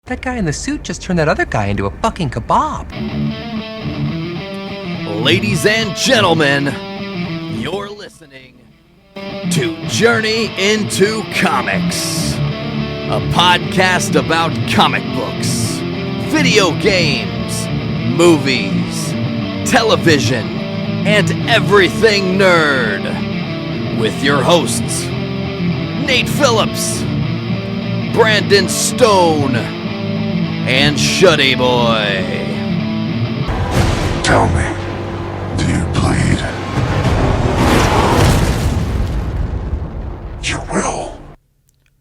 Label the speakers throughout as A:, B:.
A: That guy in the suit just turned that other guy into a fucking kebab.
B: Ladies and gentlemen, you're listening to Journey into Comics, a podcast about comic books, video games, movies, television, and everything nerd, with your hosts, Nate Phillips, Brandon Stone, and Shuddy Boy.
C: Tell me, do you bleed? You will.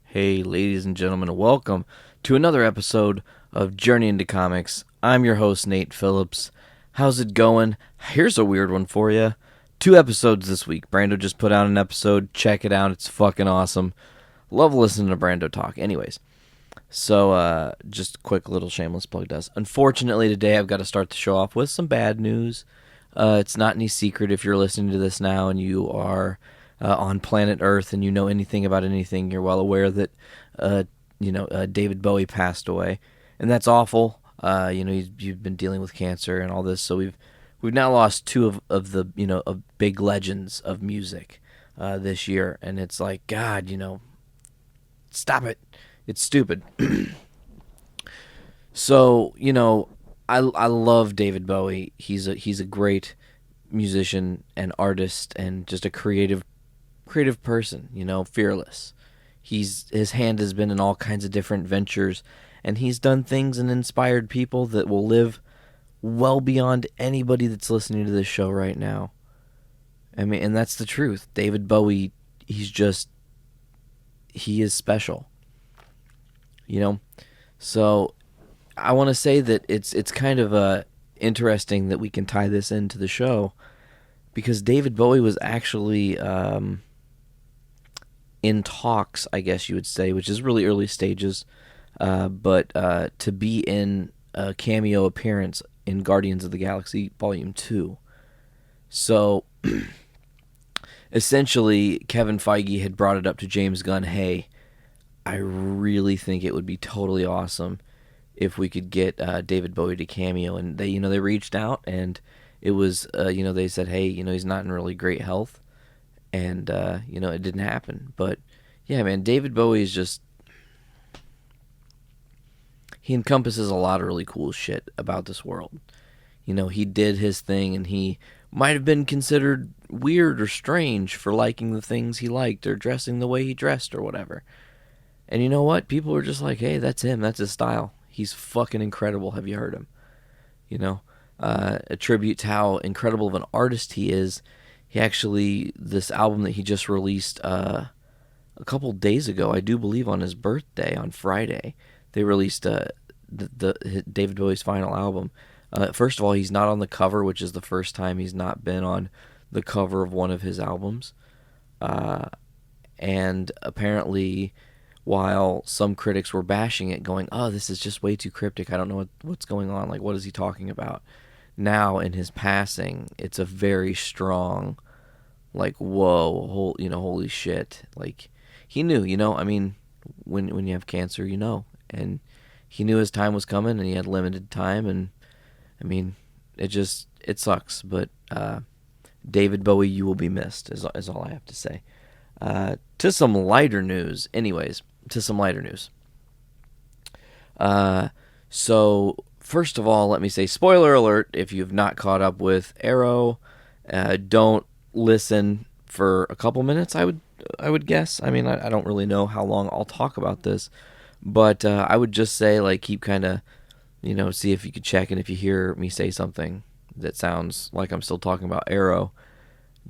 B: Hey, ladies and gentlemen, welcome to another episode of Journey into Comics. I'm your host, Nate Phillips. How's it going? Here's a weird one for you. 2 episodes this week. Brando just put out an episode. Check it out. It's fucking awesome. Love listening to Brando talk. Anyways, so just a quick little shameless plug does. Unfortunately, today I've got to start the show off with some bad news. It's not any secret if you're listening to this now and you are on planet Earth and you know anything about anything. You're well aware that David Bowie passed away, and that's awful. You've been dealing with cancer and all this, so we've now lost 2 of the big legends of music this year, and it's like, God, stop it. It's stupid. So, I love David Bowie. He's a great musician and artist and just a creative person, fearless. His hand has been in all kinds of different ventures, and he's done things and inspired people that will live well beyond anybody that's listening to this show right now. I mean, and that's the truth. David Bowie, he is special. So I want to say that it's kind of interesting that we can tie this into the show, because David Bowie was actually in talks, I guess you would say, which is really early stages, but to be in a cameo appearance in Guardians of the Galaxy Volume 2. So essentially, Kevin Feige had brought it up to James Gunn, hey, I really think it would be totally awesome if we could get David Bowie to cameo. And they reached out, and it was, they said, hey, he's not in really great health, and it didn't happen. But yeah, man, David Bowie is just, he encompasses a lot of really cool shit about this world. He did his thing, and he might have been considered weird or strange for liking the things he liked or dressing the way he dressed or whatever. And you know what? People were just like, hey, that's him. That's his style. He's fucking incredible. Have you heard him? A tribute to how incredible of an artist he is. He actually, this album that he just released a couple days ago, I do believe on his birthday, on Friday, they released the David Bowie's final album. First of all, he's not on the cover, which is the first time he's not been on the cover of one of his albums. And apparently, while some critics were bashing it, going, oh, this is just way too cryptic, I don't know what's going on, like, what is he talking about? Now, in his passing, it's a very strong, like, whoa, holy shit. Like, he knew, I mean, when you have cancer, and he knew his time was coming, and he had limited time, and, I mean, it sucks, but David Bowie, you will be missed, is all I have to say. To some lighter news, So, first of all, let me say, spoiler alert, if you've not caught up with Arrow, don't listen for a couple minutes, I would guess. I mean, I don't really know how long I'll talk about this, but I would just say, like, keep kind of, see if you could check, and if you hear me say something that sounds like I'm still talking about Arrow,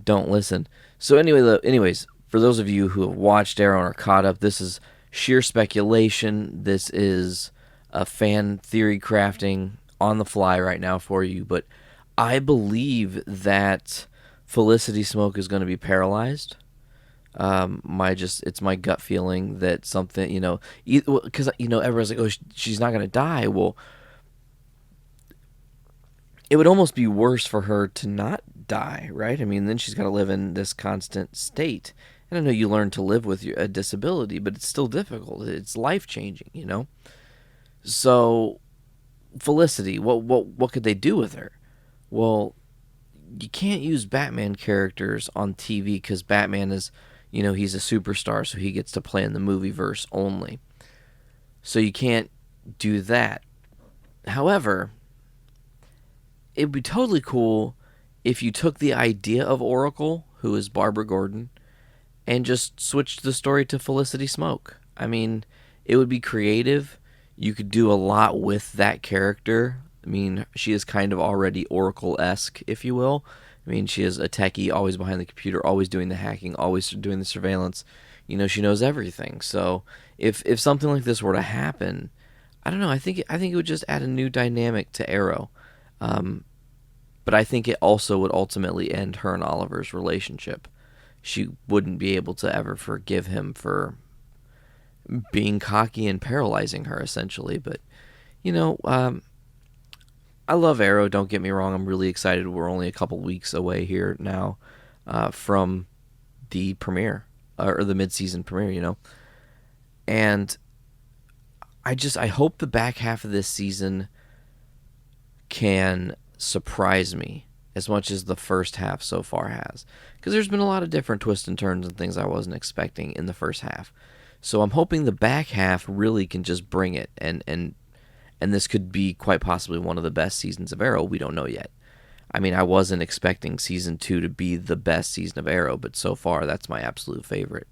B: don't listen. So anyways, for those of you who have watched Arrow and are caught up, this is sheer speculation. This is a fan theory crafting on the fly right now for you, but I believe that Felicity Smoak is going to be paralyzed. It's my gut feeling that something, because everyone's like, oh, she's not going to die. Well, it would almost be worse for her to not die, right? I mean, then she's got to live in this constant state. And I know you learn to live with a disability, but it's still difficult. It's life-changing, So Felicity, what could they do with her? Well, you can't use Batman characters on TV because Batman is, he's a superstar, so he gets to play in the movie verse only. So you can't do that. However, it would be totally cool if you took the idea of Oracle, who is Barbara Gordon, and just switched the story to Felicity Smoak. I mean, it would be creative. You could do a lot with that character. I mean, she is kind of already Oracle-esque, if you will. I mean, she is a techie, always behind the computer, always doing the hacking, always doing the surveillance. She knows everything. So if something like this were to happen, I don't know. I think it would just add a new dynamic to Arrow. But I think it also would ultimately end her and Oliver's relationship. She wouldn't be able to ever forgive him for being cocky and paralyzing her, essentially. But, I love Arrow, don't get me wrong. I'm really excited. We're only a couple weeks away here now from the premiere, or the mid-season premiere, And I hope the back half of this season can surprise me as much as the first half so far has. Because there's been a lot of different twists and turns and things I wasn't expecting in the first half. So I'm hoping the back half really can just bring it, and this could be quite possibly one of the best seasons of Arrow. We don't know yet. I mean, I wasn't expecting season 2 to be the best season of Arrow, but so far that's my absolute favorite.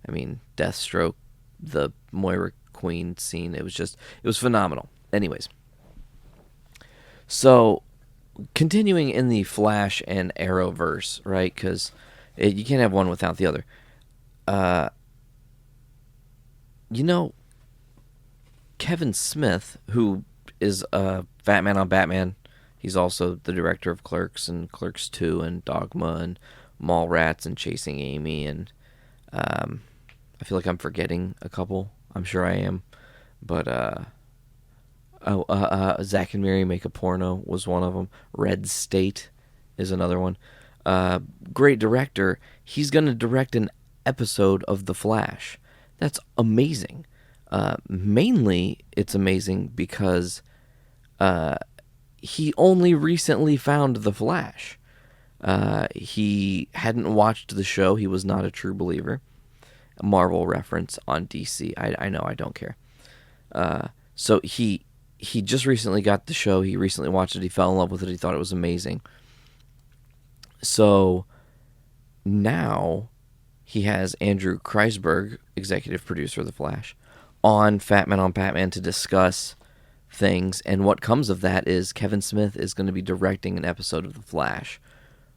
B: I mean, Deathstroke, the Moira Queen scene, it was phenomenal. Anyways, so continuing in the Flash and Arrowverse, right? Because you can't have one without the other. Kevin Smith, who is Batman on Batman, he's also the director of Clerks and Clerks 2 and Dogma and Mallrats and Chasing Amy, and I feel like I'm forgetting a couple. I'm sure I am. But Zack and Miri Make a Porno was one of them. Red State is another one. Great director. He's going to direct an episode of The Flash. That's amazing. Mainly, it's amazing because he only recently found The Flash. He hadn't watched the show. He was not a true believer. A Marvel reference on DC. I know, I don't care. So he just recently got the show. He recently watched it. He fell in love with it. He thought it was amazing. So now he has Andrew Kreisberg, executive producer of The Flash, on Fat Man on Batman to discuss things. And what comes of that is Kevin Smith is going to be directing an episode of The Flash,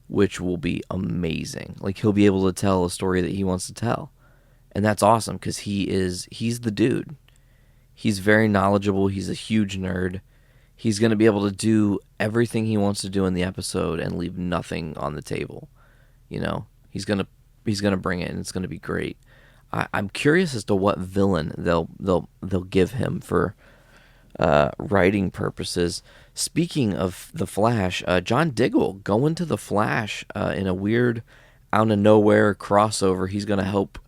B: which will be amazing. Like, he'll be able to tell a story that he wants to tell. And that's awesome because he's the dude. He's very knowledgeable. He's a huge nerd. He's going to be able to do everything he wants to do in the episode and leave nothing on the table. He's going to bring it, and it's going to be great. I'm curious as to what villain they'll give him for writing purposes. Speaking of The Flash, John Diggle going to The Flash in a weird out of nowhere crossover. He's going to help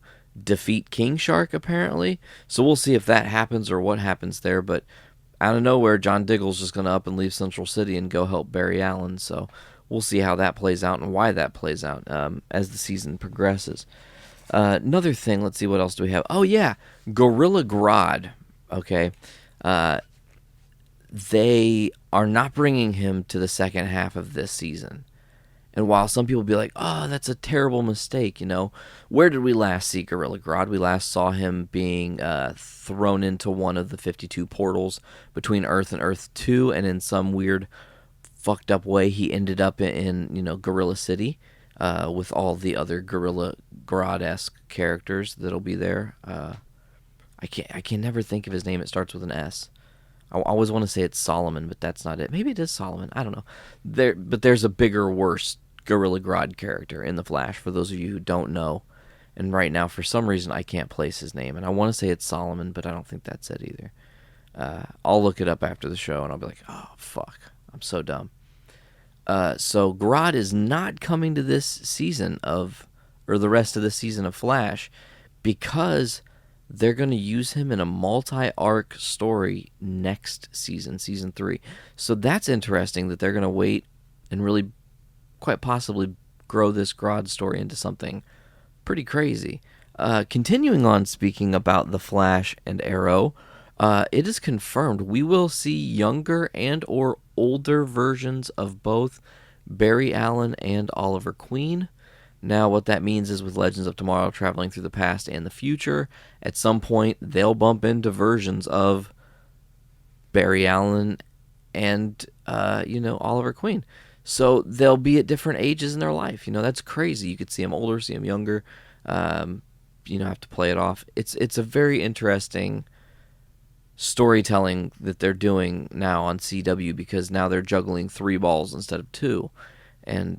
B: defeat King Shark, apparently. So we'll see if that happens or what happens there. But out of nowhere, John Diggle's just going to up and leave Central City and go help Barry Allen. So we'll see how that plays out and why that plays out as the season progresses. Another thing, let's see, what else do we have? Oh, yeah, Gorilla Grodd, okay? They are not bringing him to the second half of this season. And while some people be like, oh, that's a terrible mistake, where did we last see Gorilla Grodd? We last saw him being thrown into one of the 52 portals between Earth and Earth 2, and in some weird, fucked up way, he ended up in Gorilla City with all the other Gorilla Grodd-esque characters that'll be there. I can never think of his name. It starts with an S. I always want to say it's Solomon, but that's not it. Maybe it is Solomon. I don't know. But there's a bigger, worse Gorilla Grodd character in The Flash, for those of you who don't know. And right now, for some reason, I can't place his name. And I want to say it's Solomon, but I don't think that's it either. I'll look it up after the show, and I'll be like, oh, fuck. I'm so dumb. So Grodd is not coming to this season or the rest of the season of Flash, because they're going to use him in a multi-arc story next season, season 3. So that's interesting that they're going to wait and really quite possibly grow this Grodd story into something pretty crazy. Continuing on speaking about The Flash and Arrow, it is confirmed we will see younger and or older versions of both Barry Allen and Oliver Queen. Now, what that means is with Legends of Tomorrow traveling through the past and the future, at some point they'll bump into versions of Barry Allen and, Oliver Queen. So they'll be at different ages in their life. That's crazy. You could see them older, see them younger, have to play it off. It's a very interesting storytelling that they're doing now on CW, because now they're juggling 3 balls instead of 2. And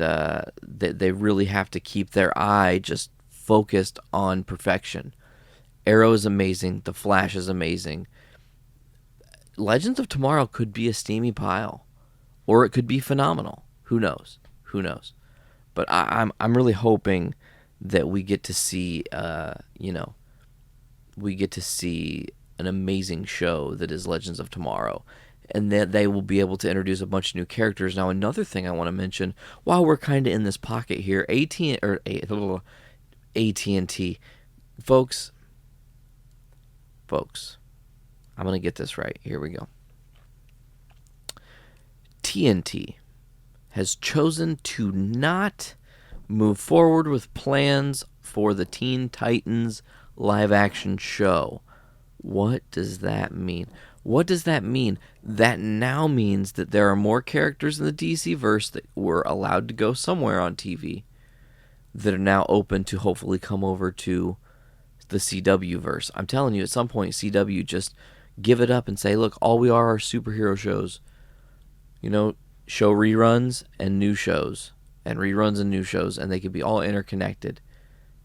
B: they really have to keep their eye just focused on perfection. Arrow is amazing. The Flash is amazing. Legends of Tomorrow could be a steamy pile, or it could be phenomenal. Who knows? But I'm really hoping that we get to see, an amazing show that is Legends of Tomorrow, and that they will be able to introduce a bunch of new characters. Now, another thing I want to mention, while we're kind of in this pocket here, AT&T, folks, I'm going to get this right. Here we go. TNT has chosen to not move forward with plans for the Teen Titans live-action show. What does that mean? That now means that there are more characters in the DC verse that were allowed to go somewhere on TV that are now open to hopefully come over to the CW verse. I'm telling you, at some point, CW just give it up and say, look, all we are superhero shows. Show reruns and new shows, and reruns and new shows, and they could be all interconnected.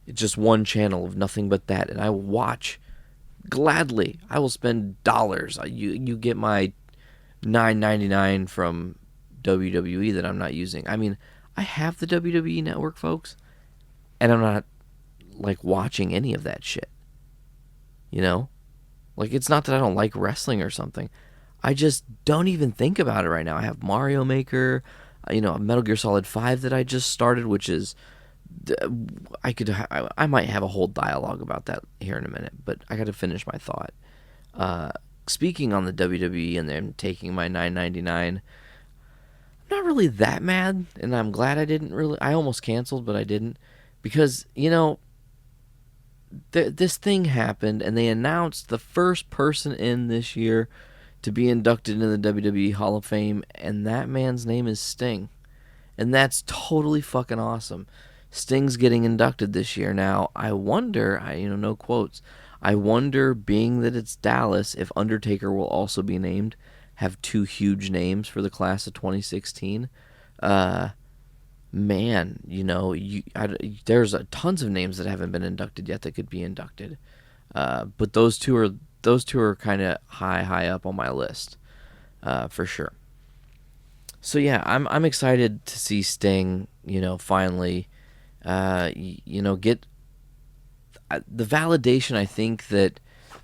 B: It's just one channel of nothing but that, and I will watch gladly. I will spend dollars. You get my $9.99 from WWE that I'm not using. I mean, I have the WWE network, folks, and I'm not watching any of that shit. It's not that I don't like wrestling or something. I just don't even think about it right now. I have Mario Maker, Metal Gear Solid 5 that I just started, which is, I might have a whole dialogue about that here in a minute, but I got to finish my thought. Speaking on the WWE and them taking my $9.99, I'm not really that mad, and I'm glad I didn't really. I almost canceled, but I didn't, because this thing happened, and they announced the first person in this year to be inducted into the WWE Hall of Fame, and that man's name is Sting. And that's totally fucking awesome. Sting's getting inducted this year. Now, I wonder, no quotes, I wonder, being that it's Dallas, if Undertaker will also be named, have 2 huge names for the class of 2016. There's tons of names that haven't been inducted yet that could be inducted. But those two are kind of high up on my list, for sure. So yeah, I'm excited to see Sting, finally, get the validation. I think that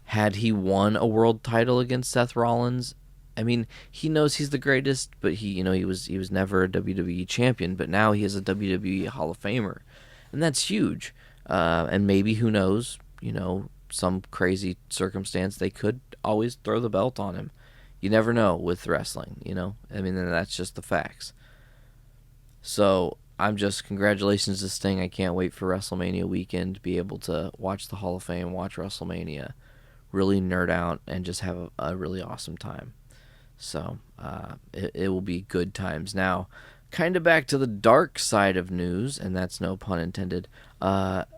B: had he won a world title against Seth Rollins, I mean, he knows he's the greatest, but he was never a WWE champion, but now he is a WWE Hall of Famer, and that's huge. And maybe, who knows, some crazy circumstance, they could always throw the belt on him. You never know with wrestling, I mean, that's just the facts. So congratulations to Sting. I can't wait for WrestleMania weekend to be able to watch the Hall of Fame, watch WrestleMania, really nerd out, and just have a really awesome time. So it will be good times. Now, kind of back to the dark side of news, and that's no pun intended.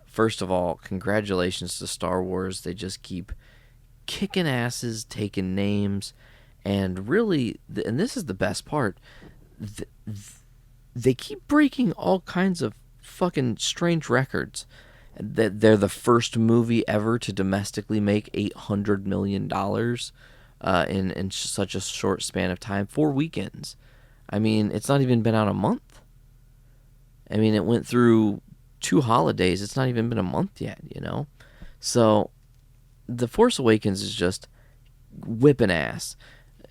B: First of all, congratulations to Star Wars. They just keep kicking asses, taking names, and really, and this is the best part, they keep breaking all kinds of fucking strange records. They're the first movie ever to domestically make $800 million in such a short span of time, 4 weekends. I mean, it's not even been out a month. I mean, it went through 2 holidays. It's not even been a month yet, So The Force Awakens is just whipping ass.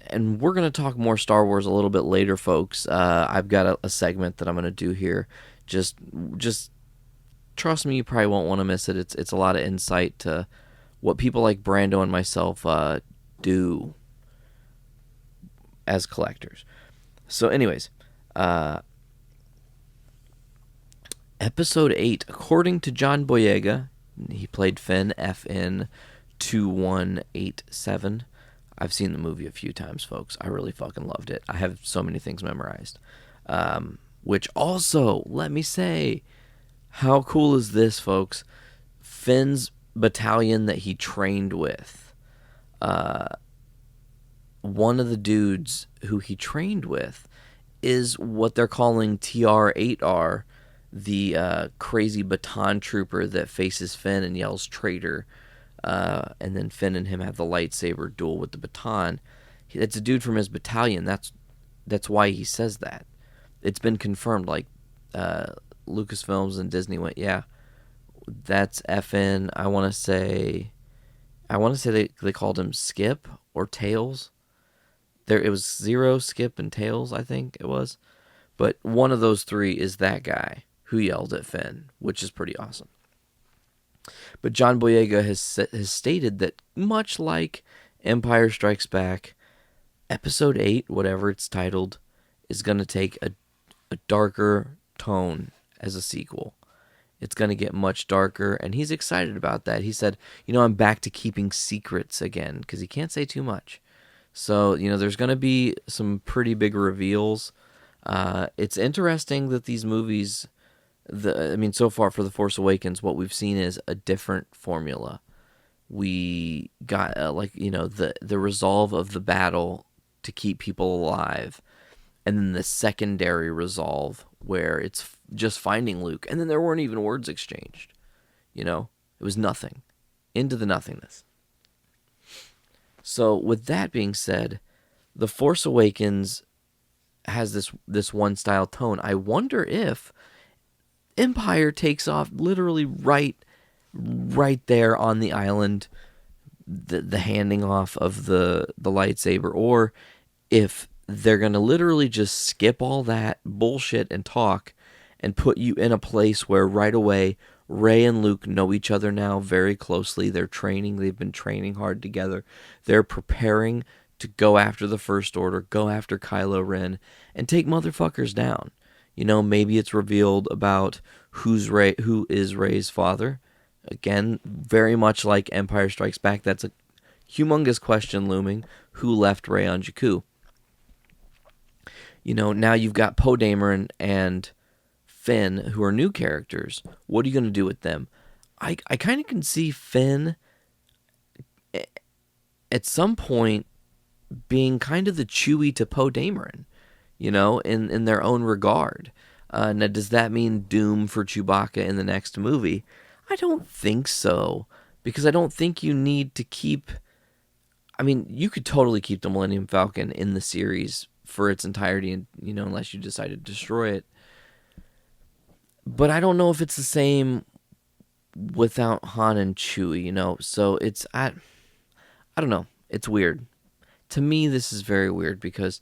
B: And we're going to talk more Star Wars a little bit later, folks. I've got a segment that I'm going to do here. Just trust me, you probably won't want to miss it. It's a lot of insight to what people like Brando and myself do as collectors. So anyways, Episode 8, according to John Boyega, he played Finn, FN 2187. I've seen the movie a few times, folks. I really fucking loved it. I have so many things memorized. Which also, let me say, how cool is this, folks? Finn's battalion that he trained with, one of the dudes who he trained with is what they're calling TR-8R, the crazy baton trooper that faces Finn and yells traitor, and then Finn and him have the lightsaber duel with the baton. It's a dude from his battalion. That's why he says that. It's been confirmed. Like Lucasfilms and Disney went, yeah, that's FN. I want to say they called him Skip or Tails. It was Zero, Skip, and Tails, I think it was. But one of those three is that guy who yelled at Finn, which is pretty awesome. But John Boyega has stated that much like Empire Strikes Back, Episode 8, whatever it's titled, is going to take a darker tone as a sequel. It's going to get much darker, and he's excited about that. He said, I'm back to keeping secrets again, because he can't say too much. So, there's going to be some pretty big reveals. It's interesting that these movies, so far for The Force Awakens, what we've seen is a different formula. We got, the resolve of the battle to keep people alive, and then the secondary resolve where it's just finding Luke, and then there weren't even words exchanged. It was nothing. Into the nothingness. So, with that being said, The Force Awakens has this one style tone. I wonder if Empire takes off literally right there on the island, the handing off of the lightsaber, or if they're going to literally just skip all that bullshit and talk and put you in a place where right away Rey and Luke know each other now very closely. They're training. They've been training hard together. They're preparing to go after the First Order, go after Kylo Ren, and take motherfuckers down. Maybe it's revealed about who is Rey's father. Again, very much like Empire Strikes Back, that's a humongous question looming. Who left Rey on Jakku? Now you've got Poe Dameron and Finn, who are new characters. What are you going to do with them? I kind of can see Finn at some point being kind of the Chewie to Poe Dameron, in their own regard. Now, does that mean doom for Chewbacca in the next movie? I don't think so, because I don't think you need to keep... you could totally keep the Millennium Falcon in the series for its entirety, and unless you decide to destroy it. But I don't know if it's the same without Han and Chewie, so it's... I don't know. It's weird. To me, this is very weird, because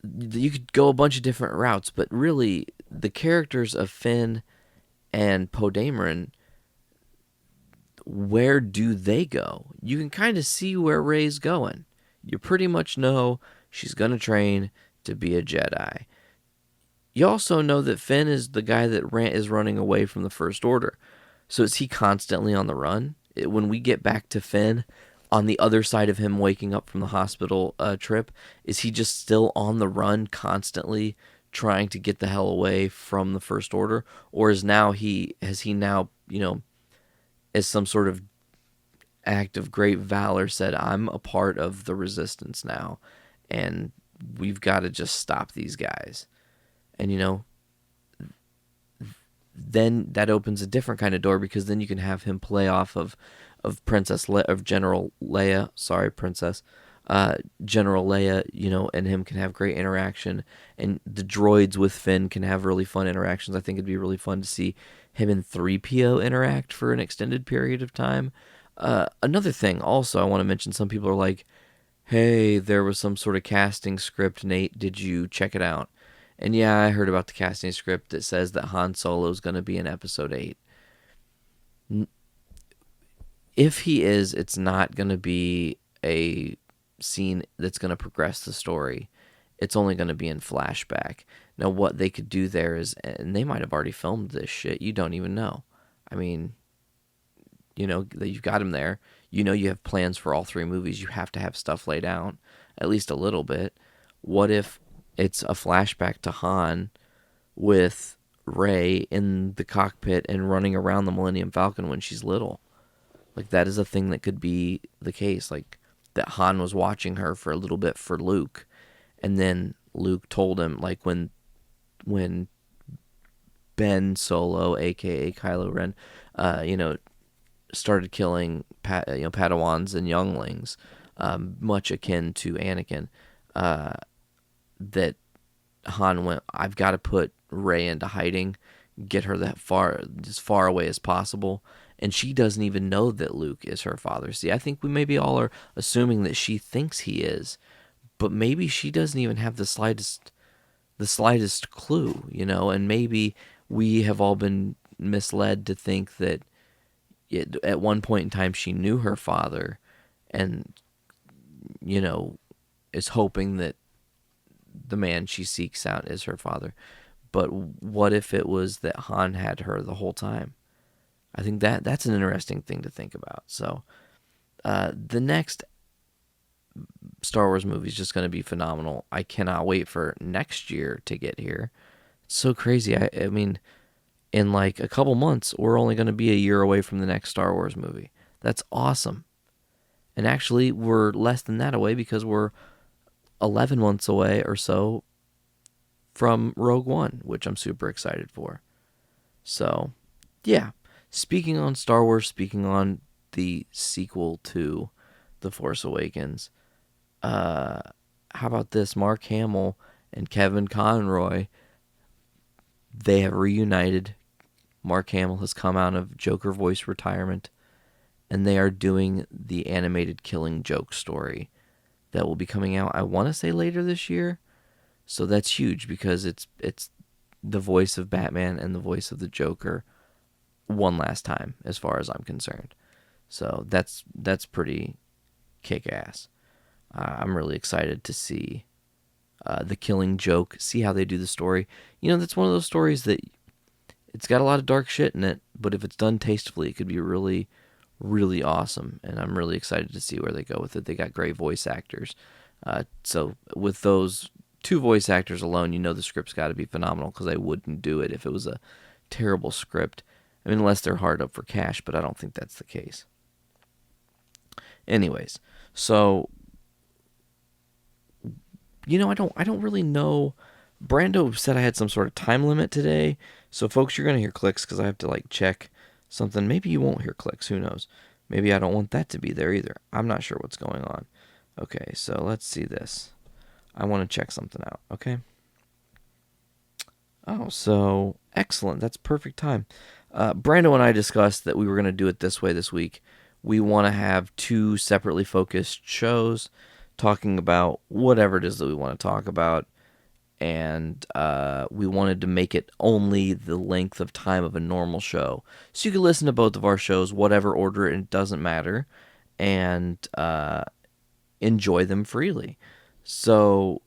B: you could go a bunch of different routes, but really, the characters of Finn and Poe Dameron, where do they go? You can kind of see where Rey's going. You pretty much know she's going to train to be a Jedi. You also know that Finn is the guy that is running away from the First Order. So is he constantly on the run? When we get back to Finn, on the other side of him waking up from the hospital trip, is he just still on the run constantly trying to get the hell away from the First Order? Or has he now, as some sort of act of great valor said, I'm a part of the Resistance now, and we've got to just stop these guys? And, then that opens a different kind of door, because then you can have him play off of General Leia, General Leia, and him can have great interaction, and the droids with Finn can have really fun interactions. I think it'd be really fun to see him and 3PO interact for an extended period of time. Another thing, also, I want to mention, some people are like, hey, there was some sort of casting script, Nate, did you check it out? And yeah, I heard about the casting script that says that Han Solo is going to be in Episode 8. If he is, it's not going to be a scene that's going to progress the story. It's only going to be in flashback. Now, what they could do there is, and they might have already filmed this shit, you don't even know. I mean, that you've got him there. You have plans for all 3 movies. You have to have stuff laid out, at least a little bit. What if it's a flashback to Han with Rey in the cockpit and running around the Millennium Falcon when she's little? Like, that is a thing that could be the case. Like, that Han was watching her for a little bit for Luke, and then Luke told him, like, when Ben Solo, aka Kylo Ren, started killing Padawans and younglings, much akin to Anakin, that Han went, I've got to put Rey into hiding, get her as far away as possible, and she doesn't even know that Luke is her father. See, I think we maybe all are assuming that she thinks he is, but maybe she doesn't even have the slightest clue, and maybe we have all been misled to think that at one point in time she knew her father and, is hoping that the man she seeks out is her father. But what if it was that Han had her the whole time? I think that's an interesting thing to think about. So the next Star Wars movie is just going to be phenomenal. I cannot wait for next year to get here. It's so crazy. I mean, in like a couple months, we're only going to be a year away from the next Star Wars movie. That's awesome. And actually, we're less than that away because we're 11 months away or so from Rogue One, which I'm super excited for. So, yeah. Speaking on Star Wars, speaking on the sequel to The Force Awakens, how about this? Mark Hamill and Kevin Conroy, they have reunited. Mark Hamill has come out of Joker voice retirement, and they are doing the animated Killing Joke story that will be coming out, I want to say, later this year. So that's huge because it's the voice of Batman and the voice of the Joker one last time, as far as I'm concerned. So that's pretty kick-ass. I'm really excited to see the Killing Joke, see how they do the story. That's one of those stories that it's got a lot of dark shit in it, but if it's done tastefully, it could be really, really awesome. And I'm really excited to see where they go with it. They got great voice actors. So with those 2 voice actors alone, the script's got to be phenomenal, because I wouldn't do it if it was a terrible script. I mean, unless they're hard up for cash, but I don't think that's the case. Anyways, so I don't really know. Brando said I had some sort of time limit today, so folks, you're gonna hear clicks because I have to check something. Maybe you won't hear clicks. Who knows? Maybe I don't want that to be there either. I'm not sure what's going on. Okay, so let's see this. I want to check something out. Okay. Oh, so excellent. That's perfect time. Brando and I discussed that we were going to do it this way this week. We want to have 2 separately focused shows talking about whatever it is that we want to talk about. And we wanted to make it only the length of time of a normal show. So you can listen to both of our shows, whatever order, it doesn't matter, and enjoy them freely. So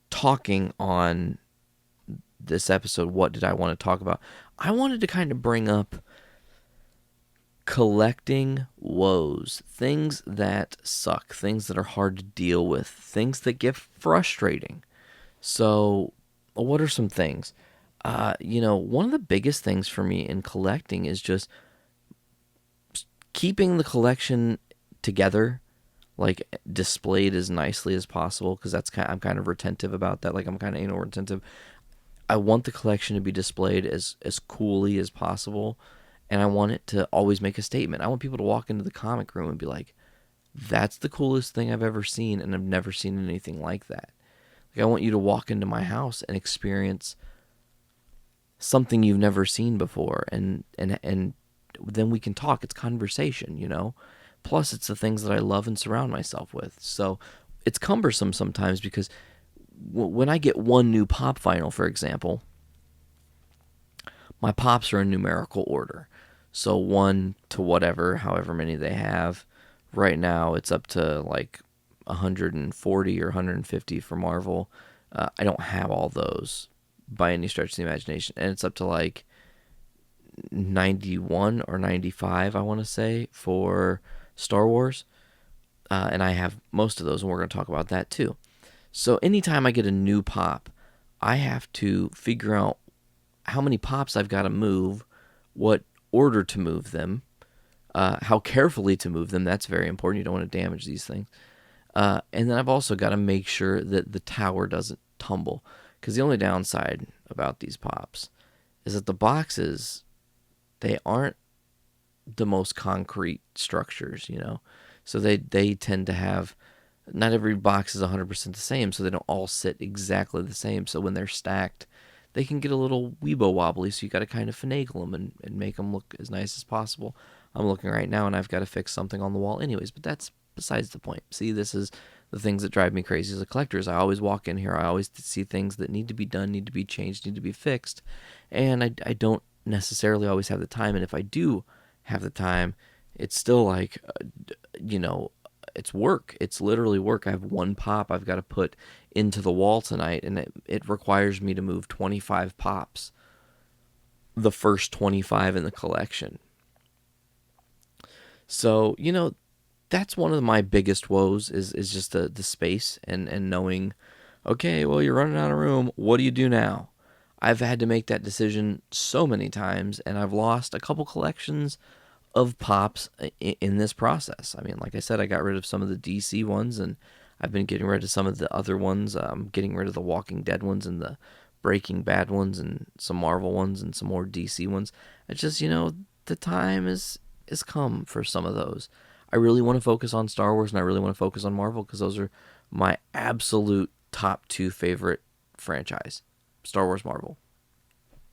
B: talking on this episode, what did I want to talk about? I wanted to kind of bring up collecting woes, things that suck, things that are hard to deal with, things that get frustrating. So what are some things? One of the biggest things for me in collecting is just keeping the collection together, displayed as nicely as possible, because I'm kind of retentive about that. I'm kind of anal retentive. I want the collection to be displayed as coolly as possible, and I want it to always make a statement. I want people to walk into the comic room and be like, that's the coolest thing I've ever seen, and I've never seen anything like that. I want you to walk into my house and experience something you've never seen before, and then we can talk. It's conversation, you know? Plus, it's the things that I love and surround myself with. So it's cumbersome sometimes because when I get one new pop vinyl, for example, my pops are in numerical order. So 1 to whatever, however many they have. Right now, it's up to like 140 or 150 for Marvel. I don't have all those by any stretch of the imagination. And it's up to like 91 or 95, I want to say, for Star Wars. And I have most of those, and we're going to talk about that too. So anytime I get a new pop, I have to figure out how many pops I've got to move, what order to move them, how carefully to move them. That's very important. You don't want to damage these things. And then I've also got to make sure that the tower doesn't tumble. Because the only downside about these pops is that the boxes, they aren't the most concrete structures, you know. So they tend to have, not every box is 100% the same, so they don't all sit exactly the same. So when they're stacked, they can get a little weebo wobbly, so you got to kind of finagle them and make them look as nice as possible. I'm looking right now, and I've got to fix something on the wall anyways, but that's besides the point. See, this is the things that drive me crazy as a collector. Is I always walk in here, I always see things that need to be done, need to be changed, need to be fixed, and I don't necessarily always have the time, and if I do have the time, it's still like, you know, it's work. It's literally work. I have one pop I've got to put into the wall tonight, and it requires me to move 25 pops, the first 25 in the collection. So, you know, that's one of my biggest woes is just the space and knowing, okay, well, you're running out of room. What do you do now? I've had to make that decision so many times, and I've lost a couple collections of pops in this process. I mean, like I said, I got rid of some of the DC ones, and I've been getting rid of some of the other ones. I'm getting rid of the Walking Dead ones and the Breaking Bad ones and some Marvel ones and some more DC ones. It's just, you know, the time is come for some of those. I really want to focus on Star Wars, and I really want to focus on Marvel because those are my absolute top 2 favorite franchise. Star Wars, Marvel.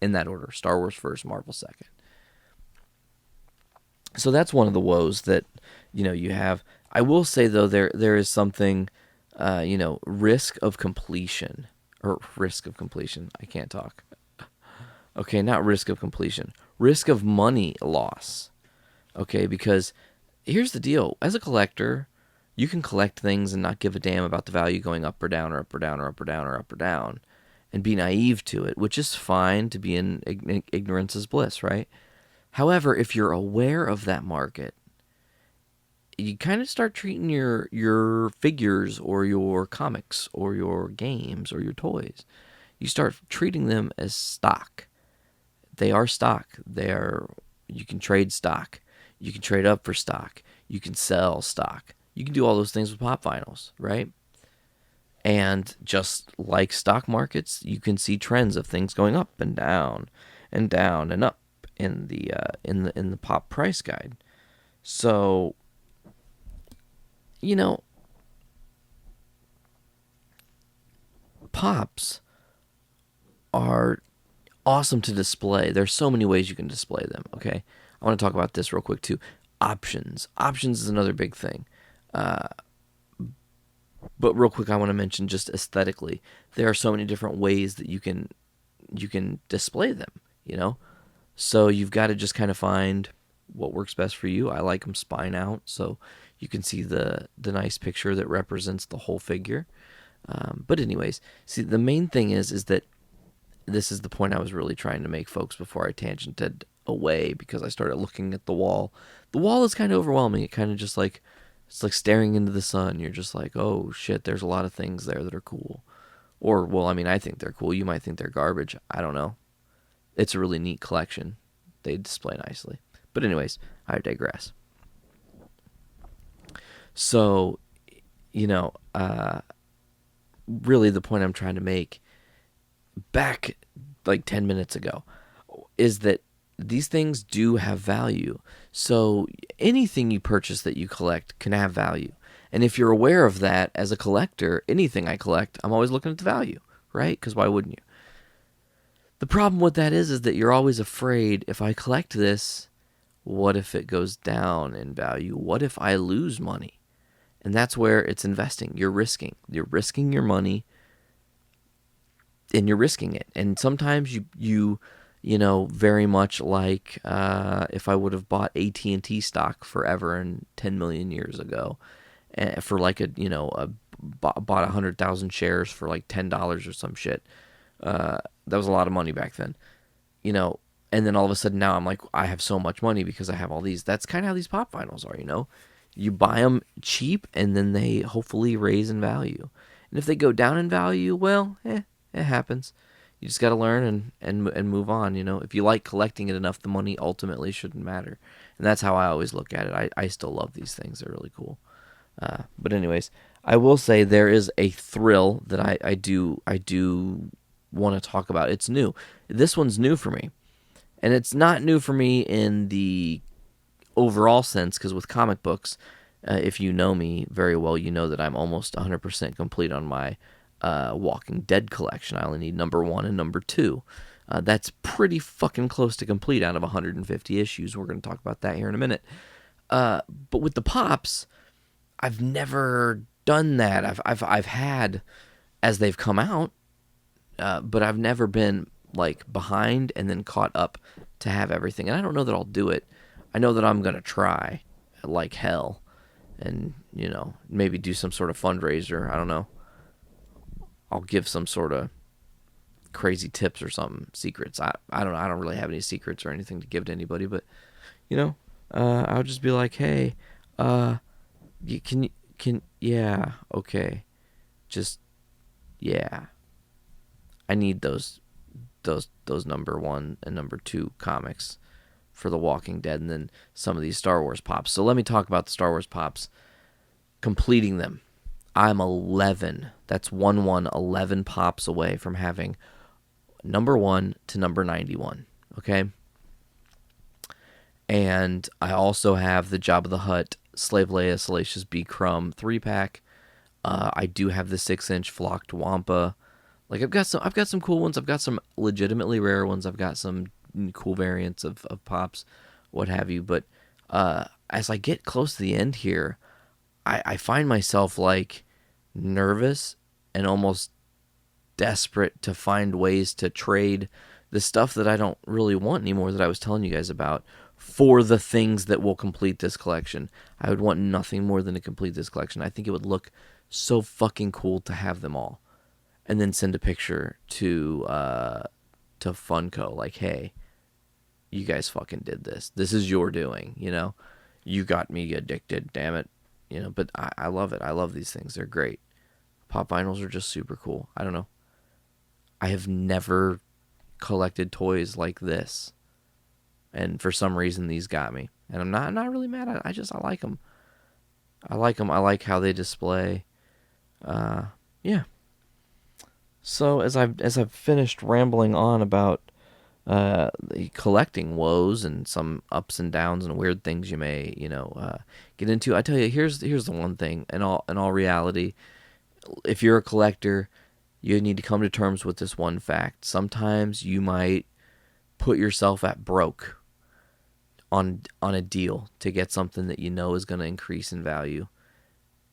B: In that order. Star Wars first, Marvel second. So that's one of the woes that, you know, you have. I will say, though, there is something, you know, risk of completion. I can't talk. Okay, not risk of completion. Risk of money loss. Okay, because here's the deal. As a collector, you can collect things and not give a damn about the value going up or down or up or down or up or down or up or down and be naive to it, which is fine. To be in ignorance is bliss, right? However, if you're aware of that market, you kind of start treating your figures or your comics or your games or your toys, you start treating them as stock. They are stock. You can trade stock. You can trade up for stock. You can sell stock. You can do all those things with pop vinyls, right? And just like stock markets, you can see trends of things going up and down and down and up in the pop price guide. So, you know, pops are awesome to display. There's so many ways you can display them, okay? I want to talk about this real quick too. Options. Options is another big thing. But real quick, I want to mention just aesthetically, there are so many different ways that you can display them, you know? So you've got to just kind of find what works best for you. I like them spine out, so you can see the nice picture that represents the whole figure. But anyways, see, the main thing is that this is the point I was really trying to make, folks, before I tangented away, because I started looking at the wall. The wall is kind of overwhelming. It kind of just like, it's like staring into the sun. You're just like, oh shit, there's a lot of things there that are cool. Or, well, I mean, I think they're cool. You might think they're garbage. I don't know. It's a really neat collection. They display nicely. But anyways, I digress. So, you know, really the point I'm trying to make back like 10 minutes ago is that these things do have value. So anything you purchase that you collect can have value. And if you're aware of that as a collector, anything I collect, I'm always looking at the value, right? Because why wouldn't you? The problem with that is that you're always afraid, if I collect this, What if it goes down in value? What if I lose money? And that's where it's investing. You're risking. You're risking your money, and you're risking it. And sometimes you very much like if I would have bought AT&T stock forever and 10 million years ago, for like bought 100,000 shares for like $10 or some shit. That was a lot of money back then, and then all of a sudden now I'm like, I have so much money because I have all these. That's kind of how these pop vinyls are, You buy them cheap and then they hopefully raise in value. And if they go down in value, well, it happens. You just got to learn and move on, If you like collecting it enough, the money ultimately shouldn't matter. And that's how I always look at it. I still love these things. They're really cool. But anyways, I will say there is a thrill that I do want to talk about. It's new. This one's new for me. And it's not new for me in the overall sense, because with comic books, if you know me very well, you know that I'm almost 100% complete on my Walking Dead collection. I only need number 1 and number 2. That's pretty fucking close to complete out of 150 issues. We're going to talk about that here in a minute. But with the pops, I've never done that. I've had as they've come out, but I've never been like behind and then caught up to have everything. And I don't know that I'll do it. I know that I'm going to try like hell and, maybe do some sort of fundraiser. I don't know. I'll give some sort of crazy tips or something, secrets. I don't know. I don't really have any secrets or anything to give to anybody, but, I'll just be like, hey, yeah, okay. Just, yeah. I need those number 1 and number 2 comics for The Walking Dead, and then some of these Star Wars pops. So let me talk about the Star Wars pops. Completing them. I'm 11. That's 11 pops away from having number 1 to number 91. Okay? And I also have the Jabba the Hutt, Slave Leia, Salacious B. Crumb 3-pack. I do have the 6-inch Flocked Wampa. Like I've got some cool ones. I've got some legitimately rare ones. I've got some cool variants of pops, what have you. But as I get close to the end here, I find myself like nervous and almost desperate to find ways to trade the stuff that I don't really want anymore that I was telling you guys about for the things that will complete this collection. I would want nothing more than to complete this collection. I think it would look so fucking cool to have them all. And then send a picture to Funko, like, hey, you guys fucking did this. This is your doing, You got me addicted, damn it. But I love it. I love these things. They're great. Pop vinyls are just super cool. I don't know. I have never collected toys like this. And for some reason, these got me. And I'm not really mad at it. I like them. I like them. I like how they display. Yeah. So as I've finished rambling on about the collecting woes and some ups and downs and weird things you may get into, I tell you, here's the one thing in all reality, if you're a collector, you need to come to terms with this one fact. Sometimes you might put yourself at broke on a deal to get something that is going to increase in value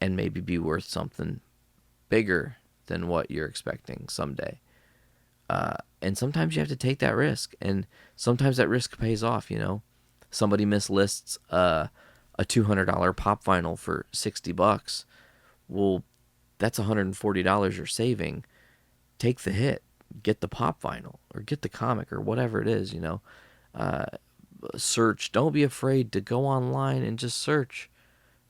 B: and maybe be worth something bigger than what you're expecting someday. And sometimes you have to take that risk, and sometimes that risk pays off, Somebody mislists a $200 pop vinyl for $60. Well, that's $140 you're saving. Take the hit. Get the pop vinyl or get the comic or whatever it is, Search. Don't be afraid to go online and just search.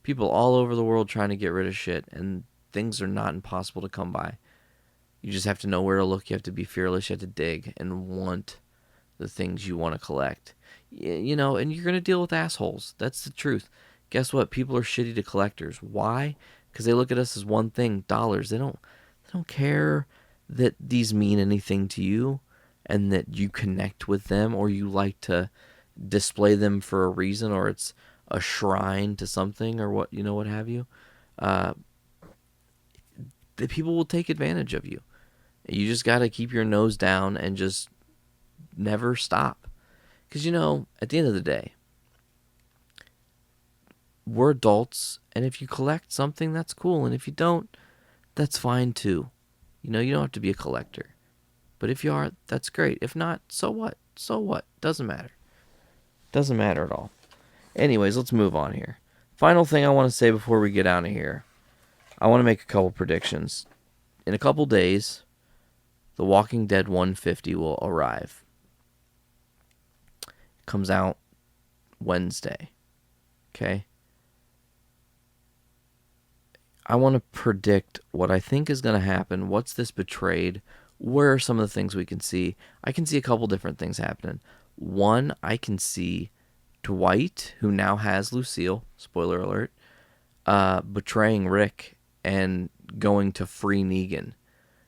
B: People all over the world trying to get rid of shit, and things are not impossible to come by. You just have to know where to look. You have to be fearless. You have to dig and want the things you want to collect. And you're going to deal with assholes. That's the truth. Guess what? People are shitty to collectors. Why? Because they look at us as one thing, dollars. They don't care that these mean anything to you and that you connect with them or you like to display them for a reason or it's a shrine to something or what have you. The people will take advantage of you. You just got to keep your nose down and just never stop. Because, at the end of the day, we're adults, and if you collect something, that's cool, and if you don't, that's fine too. You don't have to be a collector. But if you are, that's great. If not, so what? So what? Doesn't matter. Doesn't matter at all. Anyways, let's move on here. Final thing I want to say before we get out of here. I want to make a couple predictions. In a couple days, The Walking Dead 150 will arrive. It comes out Wednesday. Okay? I want to predict what I think is going to happen. What's this betrayed? Where are some of the things we can see? I can see a couple different things happening. One, I can see Dwight, who now has Lucille, spoiler alert, betraying Rick and going to free Negan.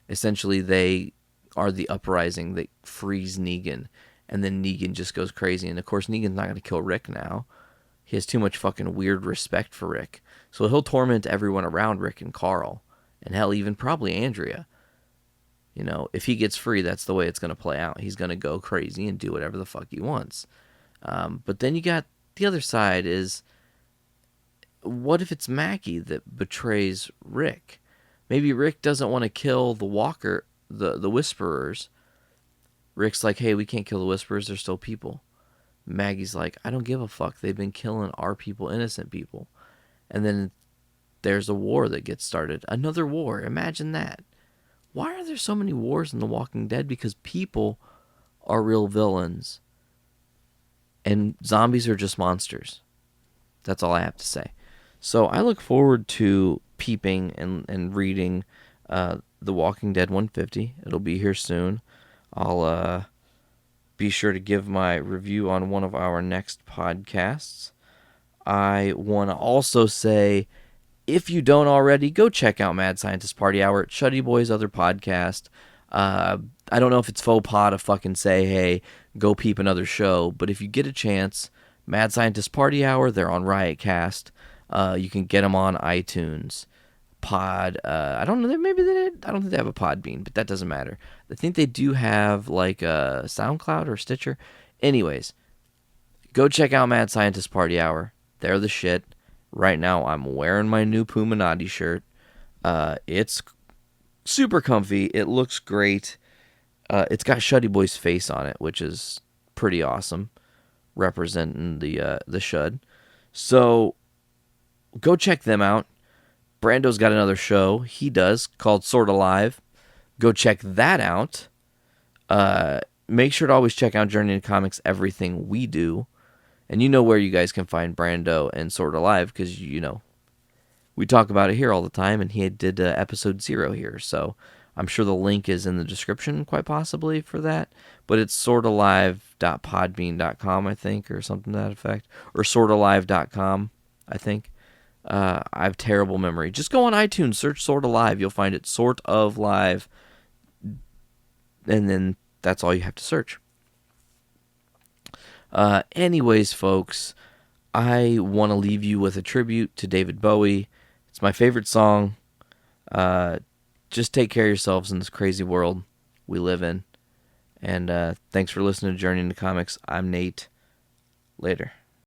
B: Essentially, they are the uprising that frees Negan, and then Negan just goes crazy. And of course, Negan's not going to kill Rick now. He has too much fucking weird respect for Rick. So he'll torment everyone around Rick and Carl, and hell, even probably Andrea. If he gets free, that's the way it's going to play out. He's going to go crazy and do whatever the fuck he wants. But then you got the other side is, what if it's Mackie that betrays Rick? Maybe Rick doesn't want to kill the Walker, the Whisperers. Rick's like, hey, we can't kill the Whisperers. They're still people. Maggie's like, I don't give a fuck. They've been killing our people, innocent people. And then there's a war that gets started. Another war. Imagine that. Why are there so many wars in The Walking Dead? Because people are real villains. And zombies are just monsters. That's all I have to say. So I look forward to peeping and reading The Walking Dead 150. It'll be here soon. I'll be sure to give my review on one of our next podcasts. I want to also say, if you don't already, go check out Mad Scientist Party Hour. It's Shuddy Boy's other podcast. I don't know if it's faux pas to fucking say, hey, go peep another show. But if you get a chance, Mad Scientist Party Hour, they're on RiotCast. You can get them on iTunes. I don't know, maybe I don't think they have a Podbean, but that doesn't matter. I think they do have like a SoundCloud or Stitcher. Anyways, go check out Mad Scientist Party Hour. They're the shit. Right now, I'm wearing my new Puminati shirt. It's super comfy. It looks great. It's got Shuddy Boy's face on it, which is pretty awesome, representing the Shud. So go check them out. Brando's got another show he does called Sorta Live. Go check that out. Make sure to always check out Journey into Comics, everything we do. And you know where you guys can find Brando and Sorta Live, because, we talk about it here all the time, and he did episode 0 here. So I'm sure the link is in the description, quite possibly, for that. But it's sortalive.podbean.com, I think, or something to that effect. Or sortalive.com, I think. I have terrible memory. Just go on iTunes, search Sorta Live. You'll find it Sort of Live. And then that's all you have to search. Anyways, folks, I want to leave you with a tribute to David Bowie. It's my favorite song. Just take care of yourselves in this crazy world we live in. And thanks for listening to Journey into Comics. I'm Nate. Later.